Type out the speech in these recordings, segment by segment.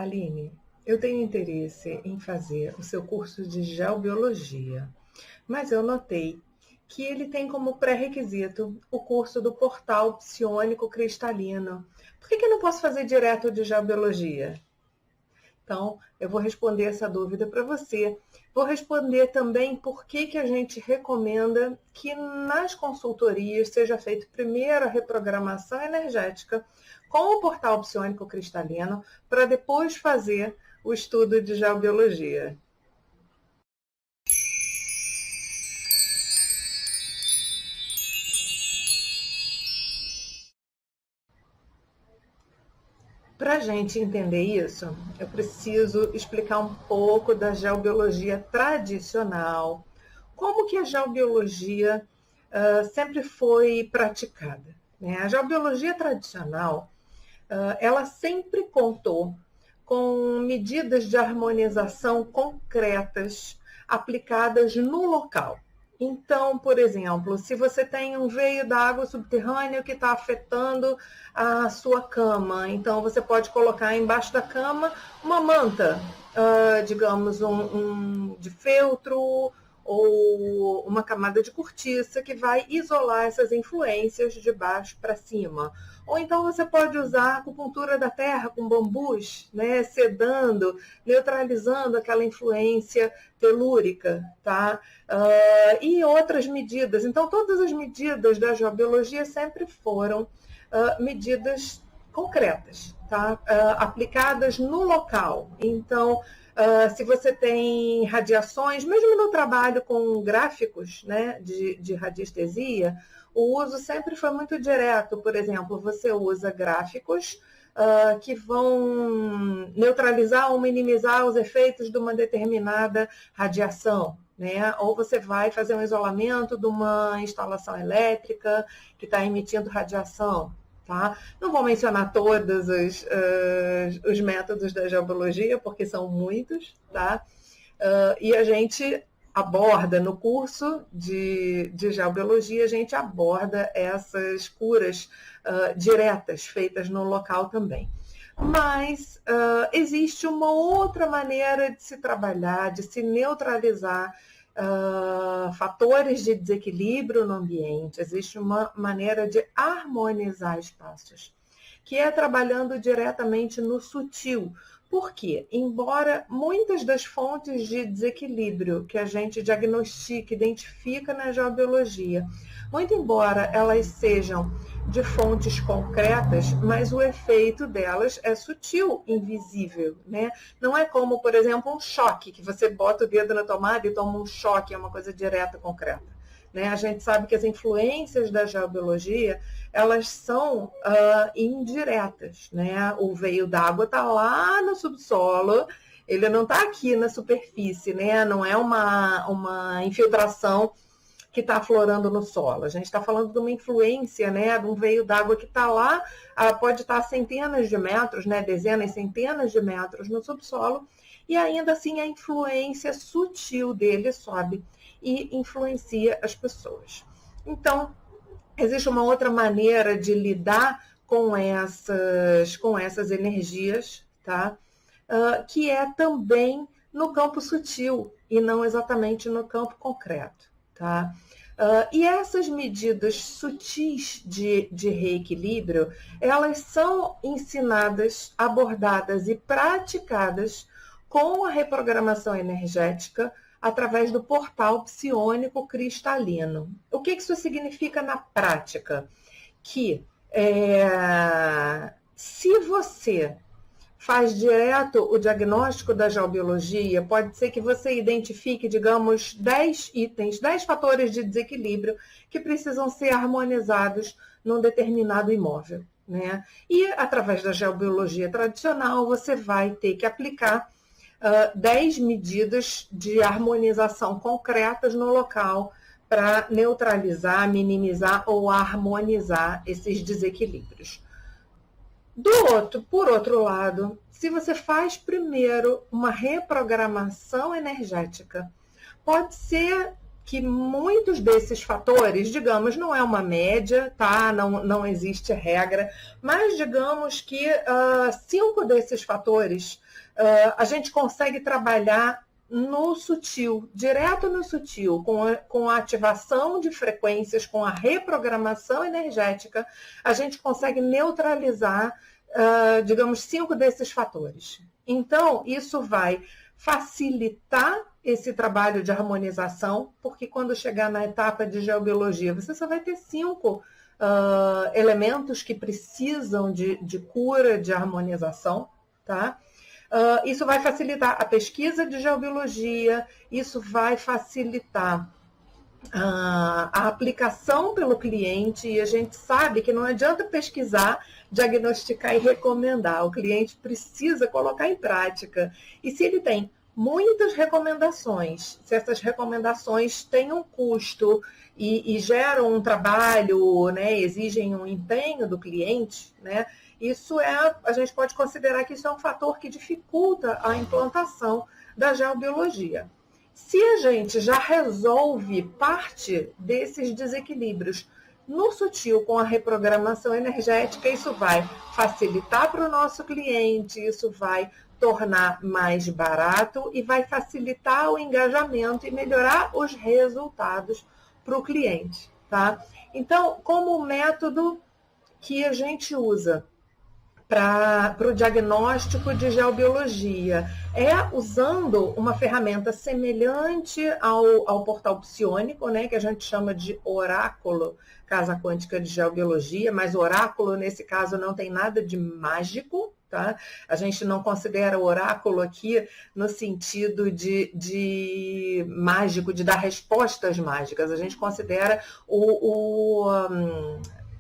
Aline, eu tenho interesse em fazer o seu curso de geobiologia, mas eu notei que ele tem como pré-requisito o curso do portal psiônico cristalino. Por que eu não posso fazer direto de geobiologia? Então, eu vou responder essa dúvida para você. Vou responder também por que a gente recomenda que nas consultorias seja feita primeiro a reprogramação energética com o portal psiônico cristalino para depois fazer o estudo de geobiologia. Para a gente entender isso, eu preciso explicar um pouco da geobiologia tradicional, como que a geobiologia sempre foi praticada, né? A geobiologia tradicional, ela sempre contou com medidas de harmonização concretas aplicadas no local. Então, por exemplo, se você tem um veio da água subterrânea que está afetando a sua cama, então você pode colocar embaixo da cama uma manta, digamos, de feltro ou uma camada de cortiça que vai isolar essas influências de baixo para cima. Ou então você pode usar a acupuntura da terra com bambus, né, sedando, neutralizando aquela influência telúrica, tá? E outras medidas. Então, todas as medidas da geobiologia sempre foram medidas concretas, tá? Aplicadas no local. Então, se você tem radiações, mesmo no trabalho com gráficos, né, de radiestesia, o uso sempre foi muito direto. Por exemplo, você usa gráficos que vão neutralizar ou minimizar os efeitos de uma determinada radiação, né? Ou você vai fazer um isolamento de uma instalação elétrica que está emitindo radiação. Tá? Não vou mencionar todos os métodos da geobiologia, porque são muitos, tá? E a gente aborda no curso de geobiologia, a gente aborda essas curas diretas, feitas no local também. Mas existe uma outra maneira de se trabalhar, de se neutralizar fatores de desequilíbrio no ambiente. Existe uma maneira de harmonizar espaços, que é trabalhando diretamente no sutil. Por quê? Embora muitas das fontes de desequilíbrio que a gente diagnostica, identifica na geobiologia, muito embora elas sejam de fontes concretas, mas o efeito delas é sutil, invisível, né? Não é como, por exemplo, um choque, que você bota o dedo na tomada e toma um choque, é uma coisa direta, concreta. Né? A gente sabe que as influências da geobiologia, elas são indiretas, né? O veio d'água está lá no subsolo, ele não está aqui na superfície, né? Não é uma infiltração que está aflorando no solo. A gente está falando de uma influência, né, de um veio d'água que está lá, pode estar a centenas de metros, né, dezenas, centenas de metros no subsolo, e ainda assim a influência sutil dele sobe e influencia as pessoas. Então, existe uma outra maneira de lidar com essas energias, tá? Que é também no campo sutil e não exatamente no campo concreto. Tá? E essas medidas sutis de reequilíbrio, elas são ensinadas, abordadas e praticadas com a reprogramação energética através do portal psiônico cristalino. O que isso significa na prática? Que se você faz direto o diagnóstico da geobiologia, pode ser que você identifique, digamos, 10 itens, 10 fatores de desequilíbrio que precisam ser harmonizados num determinado imóvel, né? E, através da geobiologia tradicional, você vai ter que aplicar 10 medidas de harmonização concretas no local para neutralizar, minimizar ou harmonizar esses desequilíbrios. Por outro lado, se você faz primeiro uma reprogramação energética, pode ser que muitos desses fatores, digamos, não é uma média, tá? Não existe regra, mas digamos que 5 desses fatores a gente consegue trabalhar no sutil, direto no sutil, com a ativação de frequências, com a reprogramação energética, a gente consegue neutralizar, digamos, 5 desses fatores. Então, isso vai facilitar esse trabalho de harmonização, porque quando chegar na etapa de geobiologia, você só vai ter 5 elementos que precisam de cura, de harmonização, tá? Isso vai facilitar a pesquisa de geobiologia, isso vai facilitar a aplicação pelo cliente, e a gente sabe que não adianta pesquisar, diagnosticar e recomendar. O cliente precisa colocar em prática. E se ele tem muitas recomendações, se essas recomendações têm um custo e geram um trabalho, né, exigem um empenho do cliente, né, a gente pode considerar que isso é um fator que dificulta a implantação da geobiologia. Se a gente já resolve parte desses desequilíbrios no sutil com a reprogramação energética, isso vai facilitar para o nosso cliente, isso vai tornar mais barato e vai facilitar o engajamento e melhorar os resultados para o cliente, tá? Então, como método que a gente usa para o diagnóstico de geobiologia usando uma ferramenta semelhante ao portal psiônico, né, que a gente chama de oráculo, casa quântica de geobiologia, mas oráculo nesse caso não tem nada de mágico, tá? A gente não considera o oráculo aqui no sentido de mágico, de dar respostas mágicas, a gente considera o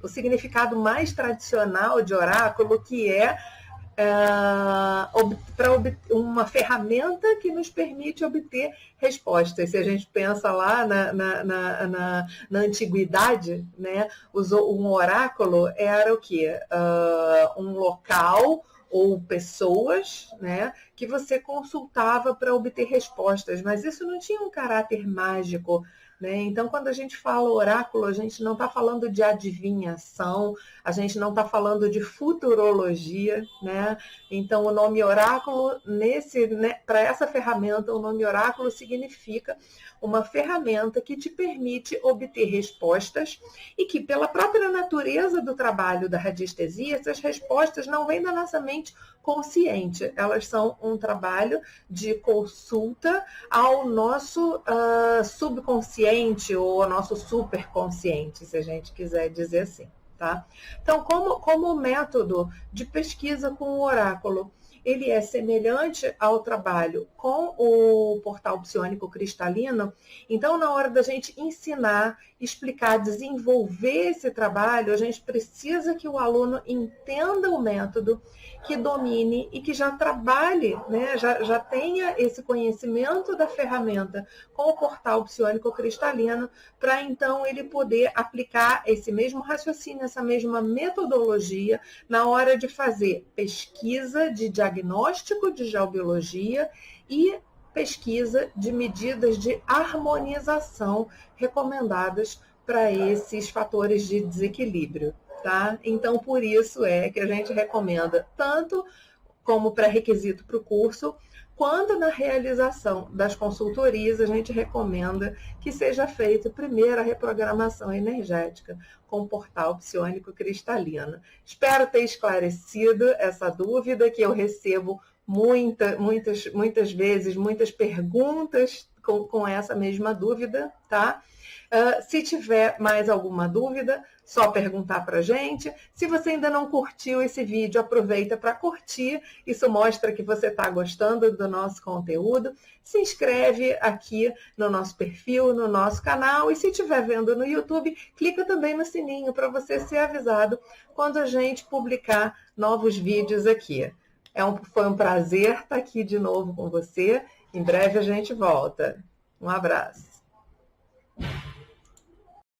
significado mais tradicional de oráculo, que é uma ferramenta que nos permite obter respostas. Se a gente pensa lá na antiguidade, né, um oráculo era o quê? Um local ou pessoas, né, que você consultava para obter respostas, mas isso não tinha um caráter mágico, né? Então, quando a gente fala oráculo, a gente não está falando de adivinhação, a gente não está falando de futurologia, né? Então, o nome oráculo, para essa ferramenta, o nome oráculo significa uma ferramenta que te permite obter respostas e que, pela própria natureza do trabalho da radiestesia, essas respostas não vêm da nossa mente consciente, elas são um trabalho de consulta ao nosso subconsciente ou ao nosso superconsciente, se a gente quiser dizer assim, tá? Então, como método de pesquisa com o oráculo, ele é semelhante ao trabalho com o portal psiônico cristalino. Então, na hora da gente ensinar, explicar, desenvolver esse trabalho, a gente precisa que o aluno entenda o método, que domine e que já trabalhe, né? já tenha esse conhecimento da ferramenta com o portal psiônico cristalino, para então ele poder aplicar esse mesmo raciocínio, essa mesma metodologia na hora de fazer pesquisa de diagnóstico de geobiologia e pesquisa de medidas de harmonização recomendadas para esses fatores de desequilíbrio. Tá? Então, por isso é que a gente recomenda, tanto como pré-requisito para o curso, quanto na realização das consultorias, a gente recomenda que seja feita primeiro a reprogramação energética com o portal psiônico cristalino. Espero ter esclarecido essa dúvida, que eu recebo muitas vezes, muitas perguntas com essa mesma dúvida, tá? Se tiver mais alguma dúvida, só perguntar para a gente. Se você ainda não curtiu esse vídeo, aproveita para curtir. Isso mostra que você está gostando do nosso conteúdo. Se inscreve aqui no nosso perfil, no nosso canal. E se estiver vendo no YouTube, clica também no sininho para você ser avisado quando a gente publicar novos vídeos aqui. Foi um prazer estar aqui de novo com você. Em breve a gente volta. Um abraço.